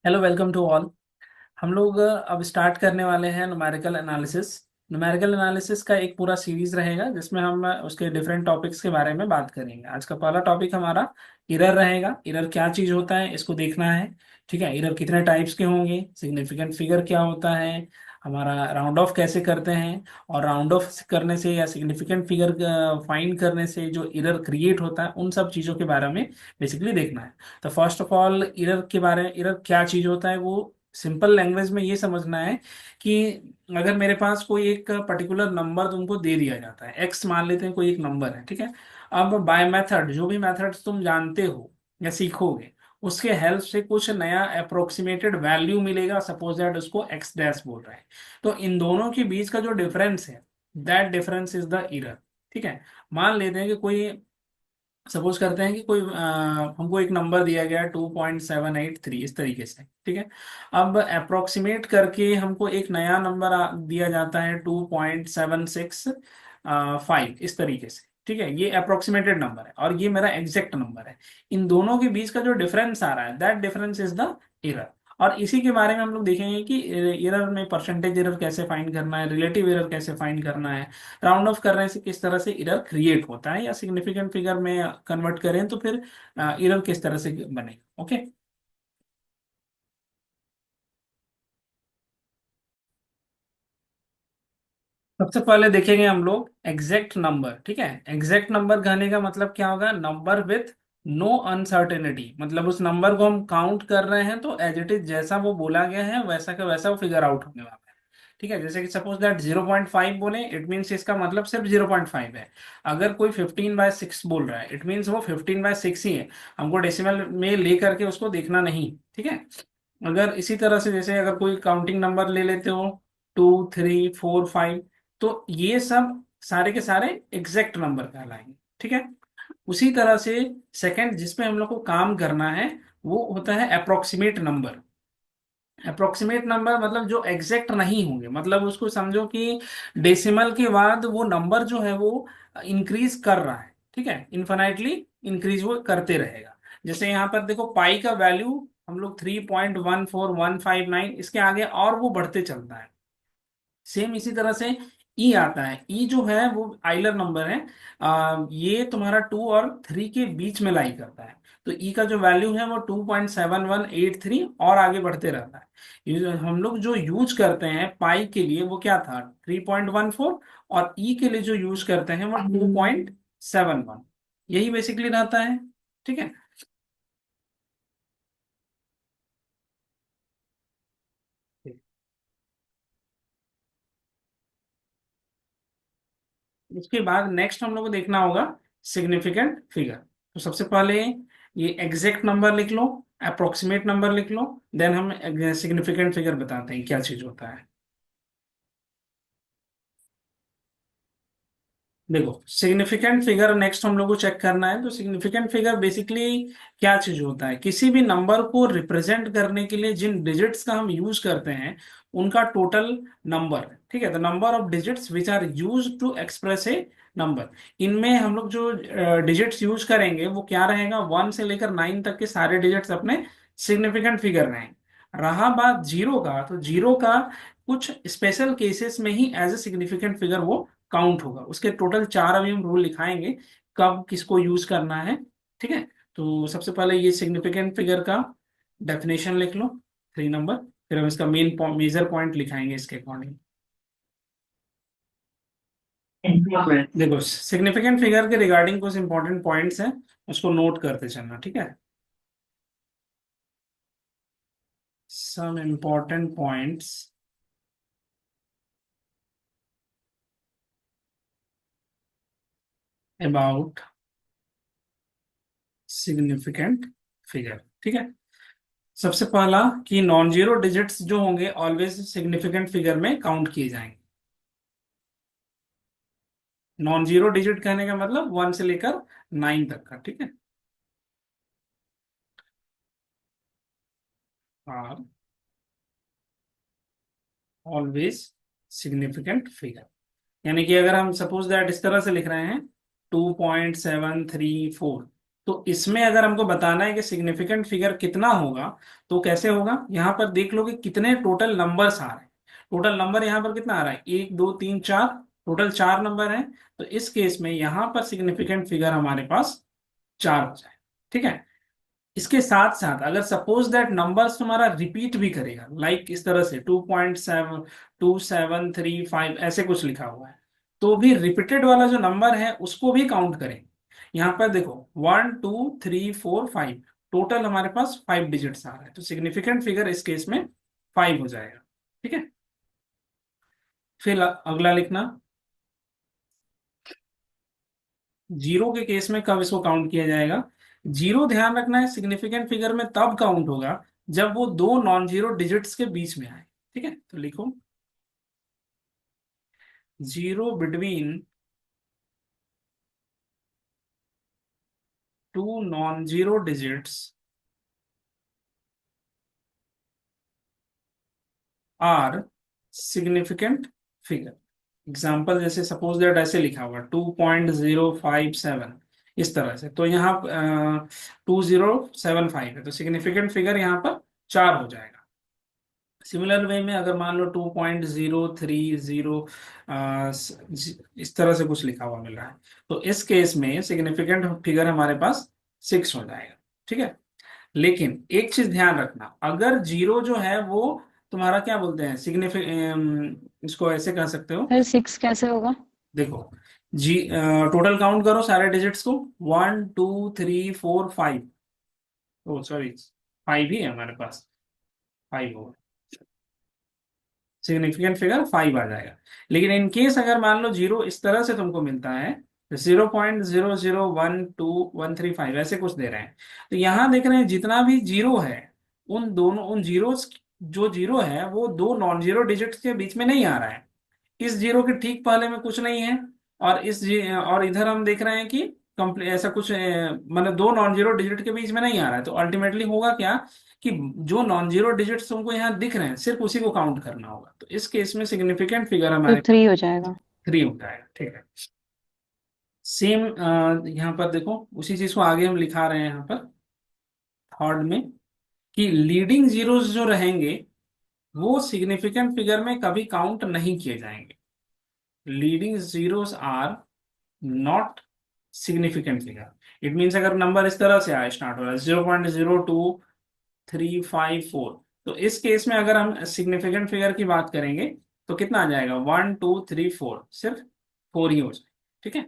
Hello, welcome to all. हम लोग अब स्टार्ट करने वाले हैं न्यूमेरिकल एनालिसिस। न्यूमेरिकल एनालिसिस का एक पूरा सीरीज रहेगा जिसमें हम उसके डिफरेंट टॉपिक्स के बारे में बात करेंगे। आज का पहला टॉपिक हमारा इरर रहेगा। इरर क्या चीज़ होता है इसको देखना है। ठीक है, इरर कितने टाइप्स के होंगे, सिग्निफिकेंट फिगर क्या होता है, हमारा राउंड ऑफ कैसे करते हैं, और राउंड ऑफ करने से या सिग्निफिकेंट फिगर फाइंड करने से जो इरर क्रिएट होता है उन सब चीज़ों के बारे में बेसिकली देखना है। तो फर्स्ट ऑफ ऑल इरर के बारे में, इरर क्या चीज होता है वो सिंपल लैंग्वेज में ये समझना है कि अगर मेरे पास कोई एक पर्टिकुलर नंबर तुमको दे दिया जाता है, एक्स मान लेते हैं, कोई एक नंबर है, ठीक है। अब बाय मेथड, जो भी मेथड तुम जानते हो या सीखोगे, उसके हेल्प से कुछ नया अप्रोक्सीमेटेड वैल्यू मिलेगा। सपोज दैट उसको एक्स डैश बोल रहे हैं, तो इन दोनों के बीच का जो डिफरेंस है, that difference is the error. ठीक है। मान लेते हैं कि कोई, सपोज करते हैं कि कोई हमको एक नंबर दिया गया 2.783 इस तरीके से, ठीक है। अब अप्रोक्सीमेट करके हमको एक नया नंबर दिया जाता है 2.765 इस तरीके से, ठीक है। ये अप्रोक्सीमेटेड नंबर है और ये मेरा एग्जैक्ट नंबर है। इन दोनों के बीच का जो डिफरेंस आ रहा है, that difference is the error. और इसी के बारे में हम लोग देखेंगे कि एरर में परसेंटेज एरर कैसे फाइंड करना है, रिलेटिव एरर कैसे फाइंड करना है, राउंड ऑफ करने से किस तरह से इरर क्रिएट होता है, या सिग्निफिकेंट फिगर में कन्वर्ट करें तो फिर इरर किस तरह से बनेगा। ओके। सबसे पहले देखेंगे हम लोग एग्जैक्ट नंबर। ठीक है, एग्जैक्ट नंबर कहने का मतलब क्या होगा, नंबर विथ नो अनसर्टेनिटी। मतलब उस नंबर को हम काउंट कर रहे हैं तो एज इट इज जैसा वो बोला गया है वैसा का वैसा वो फिगर आउट होने वाला है। ठीक है, जैसे कि सपोज दैट 0.5 बोले, इट मीन्स इसका मतलब सिर्फ 0.5 है। अगर कोई 15/6 बोल रहा है, इट मीन्स वो 15/6 ही है। हमको डेसिमल में ले करके उसको देखना नहीं। ठीक है। अगर इसी तरह से, जैसे अगर कोई काउंटिंग नंबर ले लेते हो, 2, 3, 4, 5, तो ये सब सारे के सारे एग्जैक्ट नंबर कहलाएंगे। ठीक है। उसी तरह से सेकंड जिसपे हम लोग को काम करना है वो होता है अप्रोक्सीमेट नंबर। अप्रोक्सीमेट नंबर मतलब जो एग्जैक्ट नहीं होंगे, मतलब उसको समझो कि डेसिमल के बाद वो नंबर जो है वो इंक्रीज कर रहा है। ठीक है, इन्फिनाइटली इंक्रीज वो करते रहेगा। जैसे यहाँ पर देखो, पाई का वैल्यू हम लोग 3.14159, इसके आगे और वो बढ़ते चलता है। सेम इसी तरह से ई आता है। ई जो है वो आइलर नंबर है। ये तुम्हारा 2 और 3 के बीच में लाई करता है। तो ई का जो वैल्यू है वो 2.7183 और आगे बढ़ते रहता है। ये जो हम लोग जो यूज करते हैं पाई के लिए वो क्या था, 3.14, और ई के लिए जो यूज करते हैं वो 2.71। यही बेसिकली रहता है। ठीक है। उसके बाद नेक्स्ट हम लोग को देखना होगा सिग्निफिकेंट फिगर। तो सबसे पहले ये एग्जैक्ट नंबर लिख लो, अप्रोक्सीमेट नंबर लिख लो, देन हम सिग्निफिकेंट फिगर बताते हैं क्या चीज होता है। देखो, सिग्निफिकेंट फिगर नेक्स्ट हम लोग को चेक करना है। तो सिग्निफिकेंट फिगर बेसिकली क्या चीज होता है, किसी भी नंबर को रिप्रेजेंट करने के लिए जिन डिजिट्स का हम यूज करते हैं उनका टोटल नंबर। ठीक है, तो number of digits which are use to express a number. इनमें हम लोग जो डिजिट्स यूज करेंगे वो क्या रहेगा, 1 से लेकर 9 तक के सारे डिजिट्स अपने सिग्निफिकेंट फिगर रहेंगे। रहा बात जीरो का, तो जीरो का कुछ स्पेशल केसेस में ही एज ए सिग्निफिकेंट फिगर वो काउंट होगा। उसके टोटल 4 अभी हम रूल लिखाएंगे कब किसको यूज करना है। ठीक है। तो सबसे पहले ये सिग्निफिकेंट फिगर का डेफिनेशन लिख लो, 3 नंबर। फिर हम इसका मेजर पॉइंट लिखाएंगे इसके अकॉर्डिंग। देखो, सिग्निफिकेंट फिगर के रिगार्डिंग कुछ इंपॉर्टेंट पॉइंट्स हैं, उसको नोट करते चलना। ठीक है, some important points about significant figure. ठीक है। सबसे पहला कि नॉन जीरो डिजिट्स जो होंगे ऑलवेज सिग्निफिकेंट फिगर में काउंट किए जाएंगे। नॉन जीरो डिजिट कहने का मतलब 1 से लेकर 9 तक का। ठीक है। और ऑलवेज सिग्निफिकेंट फिगर, यानी कि अगर हम सपोज दैट इस तरह से लिख रहे हैं 2.734, तो इसमें अगर हमको बताना है कि सिग्निफिकेंट फिगर कितना होगा, तो कैसे होगा, यहाँ पर देख लो कि कितने टोटल नंबर्स आ रहे हैं। टोटल नंबर यहाँ पर कितना आ रहा है, 1 2 3 4, टोटल 4 नंबर हैं। तो इस केस में यहाँ पर सिग्निफिकेंट फिगर हमारे पास 4 हो जाए। ठीक है। इसके साथ साथ अगर सपोज दैट नंबर्स तुम्हारा रिपीट भी करेगा, लाइक इस तरह से 2.7 2735 ऐसे कुछ लिखा हुआ है, तो भी रिपीटेड वाला जो नंबर है उसको भी काउंट करें। यहाँ पर देखो 1 2 3 4 5, टोटल हमारे पास 5 डिजिट्स आ रहा है, तो सिग्निफिकेंट फिगर इस केस में 5 हो जाएगा। ठीक है। फिर अगला लिखना, जीरो के केस में कब इसको काउंट किया जाएगा। जीरो ध्यान रखना है सिग्निफिकेंट फिगर में तब काउंट होगा जब वो दो नॉन जीरो डिजिट्स के बीच में आए। ठीक है, तो लिखो zero between two non zero digits are significant figure. Example जैसे सपोज दैट ऐसे लिखा हुआ 2.057, इस तरह से, तो यहाँ 2075 है, तो सिग्निफिकेंट फिगर यहाँ पर 4 हो जाएगा। सिमिलर वे में अगर मान लो 2.030, इस तरह से कुछ लिखा हुआ मिल रहा है, तो इस केस में सिग्निफिकेंट फिगर हमारे पास 6 हो जाएगा। ठीक है। लेकिन एक चीज ध्यान रखना, अगर जीरो जो है वो तुम्हारा क्या बोलते हैं सिग्निफिक, इसको ऐसे कह सकते हो। फिर 6 कैसे होगा? देखो जी, टोटल काउंट करो सारे डिजिट्स को, 1 2 3 4 5, ओ सॉरी 5 ही है हमारे पास, 5 होगा, सिग्निफिकेंट फिगर 5 आ जाएगा। लेकिन इन केस अगर मान लो जीरो इस तरह से तुमको मिलता है, 0.0012135 ऐसे कुछ दे रहे हैं, तो यहाँ देख रहे हैं जितना भी जीरो है, उन दोनों उन जीरो, जो जीरो है वो दो नॉन जीरो डिजिट्स के बीच में नहीं आ रहा है। इस जीरो के ठीक पहले में कुछ नहीं है, और और इधर हम देख रहे हैं कि कंप्लीट ऐसा कुछ मतलब दो नॉन जीरो डिजिट के बीच में नहीं आ रहा है, तो अल्टीमेटली होगा क्या कि जो नॉन जीरो डिजिट्स तुमको यहाँ दिख रहे हैं सिर्फ उसी को काउंट करना होगा, तो इस केस में सिग्निफिकेंट फिगर तो हमारे 3 हो जाएगा। 3 हो जाएगा। ठीक है। सेम यहाँ पर देखो उसी चीज को आगे हम लिखा रहे हैं यहाँ पर थर्ड में, कि लीडिंग जीरोस जो रहेंगे वो सिग्निफिकेंट फिगर में कभी काउंट नहीं किए जाएंगे। Leading zeros are not significant figure. It means अगर नंबर इस तरह से आए, स्टार्ट हो रहा है 0.02354, तो इस केस में अगर हम सिग्निफिकेंट फिगर की बात करेंगे तो कितना आ जाएगा, 1 2 3 4, सिर्फ 4 ही हो जाए। ठीक है।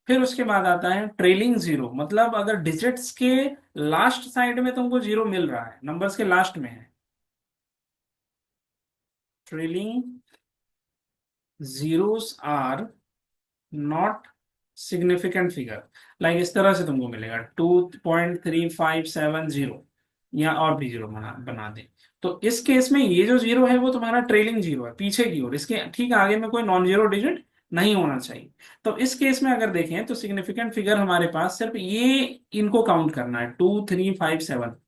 फिर उसके बाद आता है ट्रेलिंग जीरो, मतलब अगर डिजिट्स के लास्ट साइड में तुमको जीरो मिल रहा है, नंबर्स के लास्ट में है, trailing zeros are not significant figure, like इस तरह से तुमको मिलेगा 2.3570, या और भी जीरो बना बना दे, तो इस केस में ये जो जीरो है वो तुम्हारा ट्रेलिंग जीरो है, पीछे की ओर, इसके ठीक आगे में कोई नॉन जीरो डिजिट नहीं होना चाहिए। तो इस केस में अगर देखें तो सिग्निफिकेंट फिगर हमारे पास सिर्फ ये, इनको काउंट करना है, 2 3 5 7,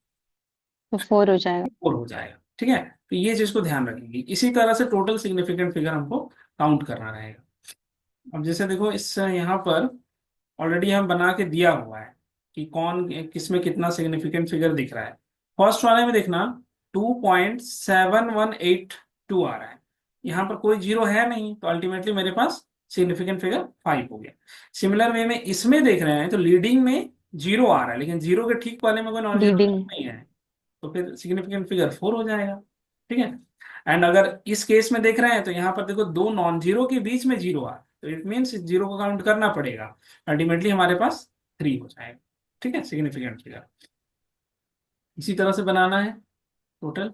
तो 4 हो जाएगा। और हो जाएगा। ठीक है। तो ये चीज को ध्यान रखेंगे, इसी तरह से टोटल सिग्निफिकेंट फिगर हमको काउंट करना रहेगा। अब जैसे देखो इस यहाँ पर ऑलरेडी हम बना के दिया हुआ है कि कौन किस में कितना सिग्निफिकेंट फिगर दिख रहा है। फर्स्ट वाले में देखना 2.7182 आ रहा है, यहाँ पर कोई जीरो है नहीं, तो अल्टीमेटली मेरे पास सिग्निफिकेंट फिगर 5 हो गया। सिमिलर वे में इसमें देख रहे हैं तो लीडिंग में जीरो आ रहा है, लेकिन जीरो के ठीक वाले में कोई नॉन जीरो लीडिंग। नहीं है, तो फिर सिग्निफिकेंट फिगर 4 हो जाएगा। ठीक है। एंड अगर इस केस में देख रहे हैं तो यहाँ पर देखो दो नॉन जीरो के बीच में जीरो आ रहा है, तो इट मीन्स जीरो को काउंट करना पड़ेगा, अल्टीमेटली हमारे पास 3 हो जाएगा। ठीक है, सिग्निफिकेंट फिगर इसी तरह से बनाना है टोटल।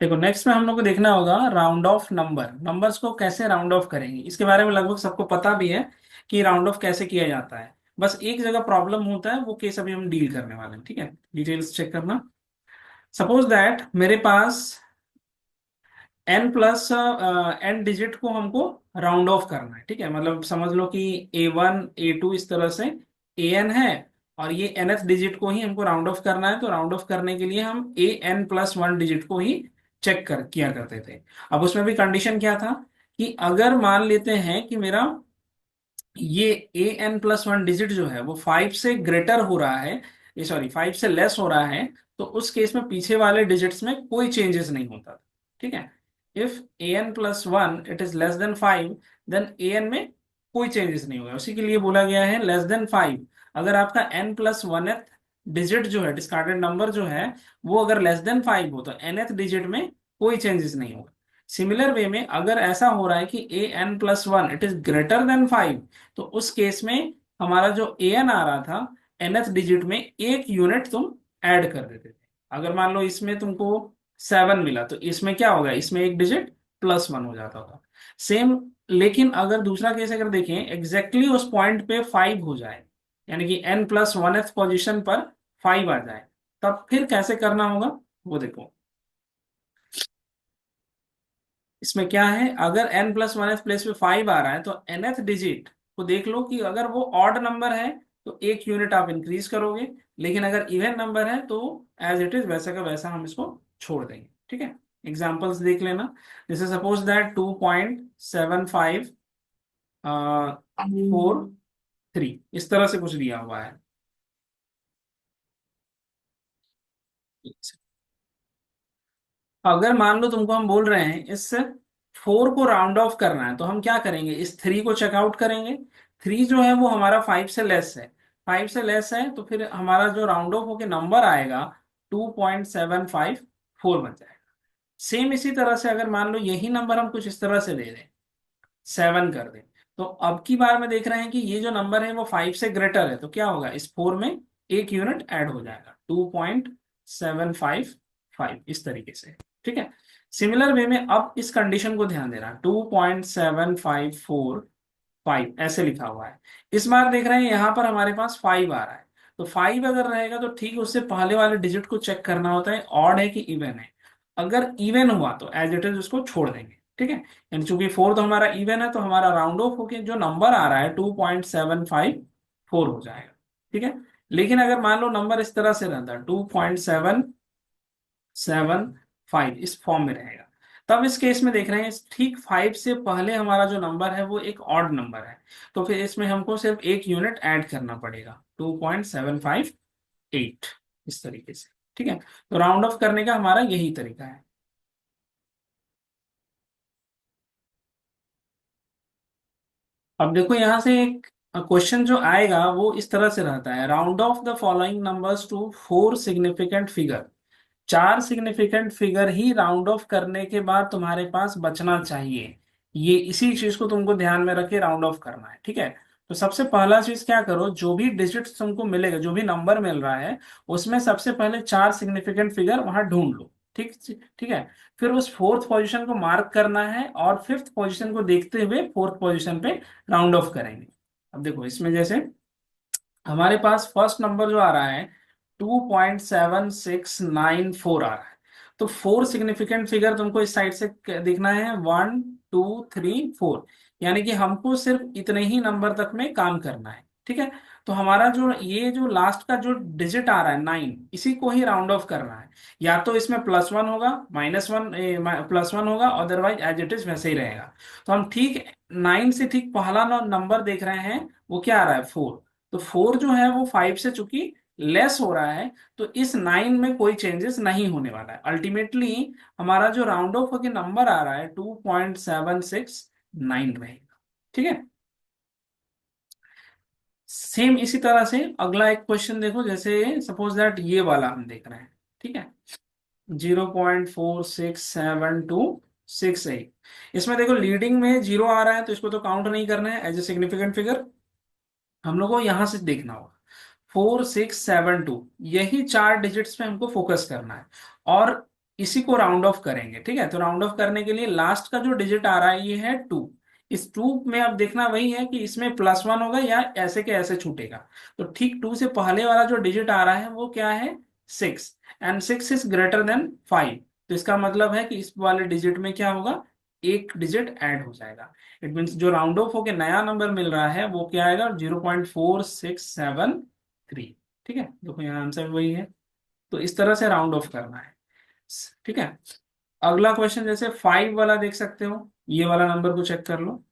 देखो नेक्स्ट में हम लोग को देखना होगा राउंड ऑफ नंबर, नंबर्स को कैसे राउंड ऑफ करेंगे, इसके बारे में लगभग सबको पता भी है कि राउंड ऑफ कैसे किया जाता है। बस एक जगह प्रॉब्लम होता है, वो केस अभी हम डील करने वाले हैं। ठीक है, डिटेल्स चेक करना। सपोज दैट मेरे पास n डिजिट को हमको राउंड ऑफ करना है। ठीक है, मतलब समझ लो कि A1 A2 इस तरह से an है, और ये nth डिजिट को ही हमको राउंड ऑफ करना है, तो राउंड ऑफ करने के लिए हम an+1 डिजिट को ही चेक कर किया करते थे। अब उसमें भी कंडीशन क्या था कि अगर मान लेते हैं कि मेरा ये an+1 डिजिट जो है वो 5 से ग्रेटर हो रहा है, ये सॉरी 5 से लेस हो रहा है, तो उस केस में पीछे वाले डिजिट्स में कोई चेंजेस नहीं होता। ठीक है, if an+1 it is less than 5, then an में कोई चेंजेस नहीं होगा। उसी के लिए बोला गया है लेस देन 5। अगर आपका n+1th डिजिट जो है, डिस्कार्डेड नंबर जो है, वो अगर लेस देन 5 हो तो nth डिजिट में कोई चेंजेस नहीं होगा। सिमिलर वे में अगर ऐसा हो रहा है कि an+1 it is greater than 5, तो उस केस में हमारा जो an आ रहा था, nth डिजिट में एक यूनिट तुम ऐड कर देते थे। अगर मान लो इसमें तुमको 7 मिला, तो इसमें क्या होगा, इसमें एक डिजिट +1 हो जाता था। सेम, लेकिन अगर दूसरा केस अगर देखें, एग्जैक्टली उस पॉइंट पे 5 हो जाए, यानी कि n+1th पोजीशन पर 5 आ जाए, तब फिर कैसे करना होगा वो देखो। इसमें क्या है, अगर n+1th प्लेस पे 5 आ रहा है, तो nth डिजिट को देख लो कि अगर वो ऑड नंबर है तो एक यूनिट आप इंक्रीज करोगे, लेकिन अगर इवन नंबर है तो एज इट इज वैसा का वैसा हम इसको छोड़ देंगे। ठीक है, एग्जांपल्स देख लेना। जैसे सपोज दैट 2.75 4 3, इस तरह से कुछ दिया हुआ है। अगर मान लो तुमको हम बोल रहे हैं इस 4 को राउंड ऑफ करना है, तो हम क्या करेंगे, इस 3 को चेकआउट करेंगे। 3 जो है वो हमारा 5 से लेस है, 5 से लेस है, तो फिर हमारा जो राउंड ऑफ होके नंबर आएगा 2.754 बन जाएगा। सेम इसी तरह से अगर मान लो यही नंबर हम कुछ इस तरह से दे दें, 7 कर दें, तो अब की बार में देख रहे हैं कि ये जो नंबर है वो 5 से ग्रेटर है, तो क्या होगा, इस 4 में एक यूनिट ऐड हो जाएगा, 2.755, इस तरीके से। ठीक है, सिमिलर वे में अब इस कंडीशन को ध्यान देना, 2.7545 ऐसे लिखा हुआ है। इस बार देख रहे हैं यहाँ पर हमारे पास 5 आ रहा है, तो 5 अगर रहेगा तो ठीक उससे पहले वाले डिजिट को चेक करना होता है ऑड है कि इवन है। अगर इवन हुआ तो एज इट इज उसको छोड़ देंगे। ठीक है, यानी चूंकि 4 तो हमारा इवन है, तो हमारा राउंड ऑफ होके जो नंबर आ रहा है 2.754 हो जाएगा। ठीक है, लेकिन अगर मान लो नंबर इस तरह से रहता, 2.775 इस फॉर्म में रहेगा, तब इस केस में देख रहे हैं ठीक 5 से पहले हमारा जो नंबर है वो एक ऑड नंबर है, तो फिर इसमें हमको सिर्फ एक यूनिट ऐड करना पड़ेगा, 2.758, इस तरीके से। ठीक है, तो राउंड ऑफ करने का हमारा यही तरीका है। अब देखो यहां से एक क्वेश्चन जो आएगा वो इस तरह से रहता है, round off the following numbers to 4 significant figure. 4 significant figure ही राउंड ऑफ करने के बाद तुम्हारे पास बचना चाहिए। ये इसी चीज को तुमको ध्यान में रख के राउंड ऑफ करना है। ठीक है, तो सबसे पहला चीज क्या करो, जो भी डिजिट तुमको मिलेगा, जो भी नंबर मिल रहा है, उसमें सबसे पहले 4 सिग्निफिकेंट फिगर वहां ढूंढ लो। ठीक, ठीक है, फिर उस फोर्थ पोजीशन को मार्क करना है और फिफ्थ पोजीशन को देखते हुए फोर्थ पोजीशन पे राउंड ऑफ करेंगे। अब देखो इसमें जैसे हमारे पास फर्स्ट नंबर जो आ रहा है 2.7694 आ रहा है, तो 4 सिग्निफिकेंट फिगर तुमको इस साइड से देखना है, 1 2 3 4, यानी कि हमको सिर्फ इतने ही नंबर तक में काम करना है। ठीक है, तो हमारा जो ये जो लास्ट का जो डिजिट आ रहा है 9, इसी को ही राउंड ऑफ करना है। या तो इसमें +1 होगा, -1, +1 होगा, अदरवाइज एज इट इज वैसे ही रहेगा। तो हम ठीक 9 से ठीक पहला नंबर देख रहे हैं, वो क्या आ रहा है, 4। तो 4 जो है वो 5 से चूंकि लेस हो रहा है, तो इस 9 में कोई चेंजेस नहीं होने वाला है। अल्टीमेटली हमारा जो राउंड ऑफ के नंबर आ रहा है 2.769 रहेगा। ठीक है, सेम इसी तरह से अगला एक क्वेश्चन देखो, जैसे सपोज दैट ये वाला हम देख रहे हैं। ठीक है, 0.467268, इसमें देखो लीडिंग में 0 आ रहा है, तो इसको तो काउंट नहीं करना है एज ए सिग्निफिकेंट फिगर। हम लोग को यहां से देखना होगा 4672, यही 4 डिजिट्स पे हमको फोकस करना है और इसी को राउंड ऑफ करेंगे। ठीक है, तो राउंड ऑफ करने के लिए लास्ट का जो डिजिट आ रहा है ये है 2। इस 2 में अब देखना वही है कि इसमें +1 होगा या ऐसे के ऐसे छूटेगा। तो ठीक 2 से पहले वाला जो डिजिट आ रहा है वो क्या है, 6, एंड 6 इज ग्रेटर देन 5, तो इसका मतलब है कि इस वाले डिजिट में क्या होगा, एक डिजिट ऐड हो जाएगा। इट मीन्स जो राउंड ऑफ होके नया नंबर मिल रहा है वो क्या आएगा, 0.4673। ठीक है, देखो यहाँ आंसर वही है। तो इस तरह से राउंड ऑफ करना है। ठीक है, अगला क्वेश्चन जैसे 5 वाला देख सकते हो, ये वाला नंबर को चेक कर लो।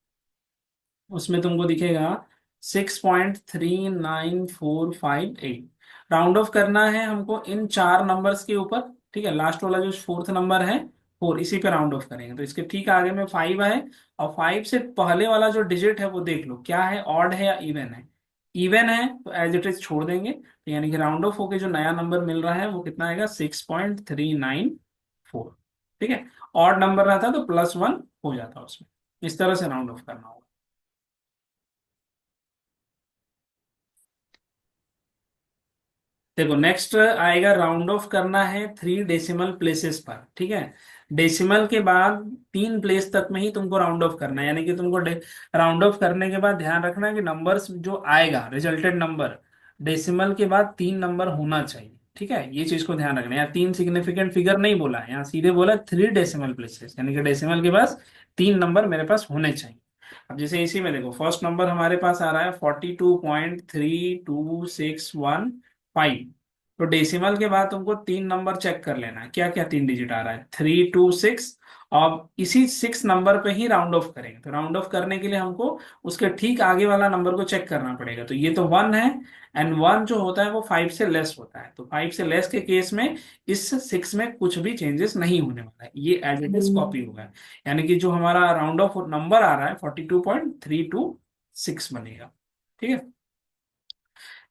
उसमें तुमको दिखेगा 6.39458। राउंड ऑफ करना है हमको इन चार नंबर्स के ऊपर, ठीक है। लास्ट वाला जो फोर्थ नंबर है 4, इसी पे राउंड ऑफ करेंगे। तो इसके ठीक आगे में 5 है, और 5 से पहले वाला जो डिजिट है वो देख लो क्या है, ऑड है या इवन है। इवन है तो एज इट इज छोड़ देंगे, तो यानी कि राउंड ऑफ होके जो नया नंबर मिल रहा है वो कितना आएगा, 6.394। ठीक है। ऑड नंबर रहता तो +1 हो जाता उसमें। इस तरह से राउंड ऑफ करना होगा। देखो नेक्स्ट आएगा, राउंड ऑफ करना है 3 डेसिमल प्लेसेस पर, ठीक है। डेसिमल के बाद 3 प्लेस तक में ही तुमको राउंड ऑफ करना है, यानी कि तुमको राउंड ऑफ करने के बाद ध्यान रखना है कि नंबर्स जो आएगा रिजल्टेड नंबर, डेसिमल के बाद 3 नंबर होना चाहिए, ठीक है। ये चीज को ध्यान रखना है। यहाँ 3 सिग्निफिकेंट फिगर नहीं बोला है, यहाँ सीधे बोला 3 डेसिमल प्लेसेस, यानी कि डेसिमल के पास 3 नंबर मेरे पास होने चाहिए। अब जैसे इसी में देखो फर्स्ट नंबर हमारे पास आ रहा है 42.32615। तो डेसिमल के बाद तुमको 3 नंबर चेक कर लेना है, क्या क्या 3 डिजिट आ रहा है, 326। और इसी 6 नंबर पे ही राउंड ऑफ करेंगे। तो राउंड ऑफ करने के लिए हमको उसके ठीक आगे वाला नंबर को चेक करना पड़ेगा। तो ये तो 1 है, एंड 1 जो होता है वो 5 से लेस होता है। तो 5 से लेस के केस में इस 6 में कुछ भी चेंजेस नहीं होने वाला है, ये एज इट इज कॉपी होगा। यानी कि जो हमारा राउंड ऑफ नंबर आ रहा है 42.326 बनेगा, ठीक है।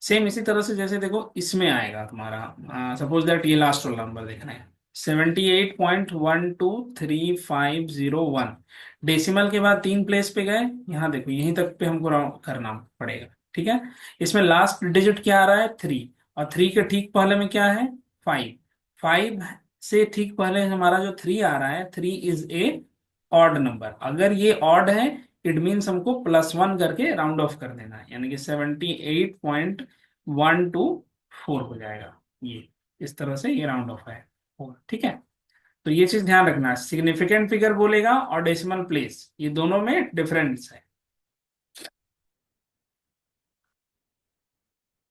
सेम इसी तरह से जैसे देखो इसमें आएगा तुम्हारा, सपोज दैट ये लास्ट वाला नंबर देखना है 78.123501। डेसिमल के बाद 3 प्लेस पे गए, यहाँ देखो यहीं तक पे हमको राउंड करना पड़ेगा, ठीक है। इसमें लास्ट डिजिट क्या आ रहा है, 3, और 3 के ठीक पहले में क्या है, 5। 5 से ठीक पहले हमारा जो 3 आ रहा है, 3 इज ए ऑड नंबर। अगर ये ऑड है इट मीन्स हमको +1 करके राउंड ऑफ कर देना है, यानी कि 78.124 हो जाएगा ये। इस तरह से ये राउंड ऑफ है होगा, ठीक है। तो ये चीज ध्यान रखना है, सिग्निफिकेंट फिगर बोलेगा और डेसिमल प्लेस, ये दोनों में डिफरेंस है।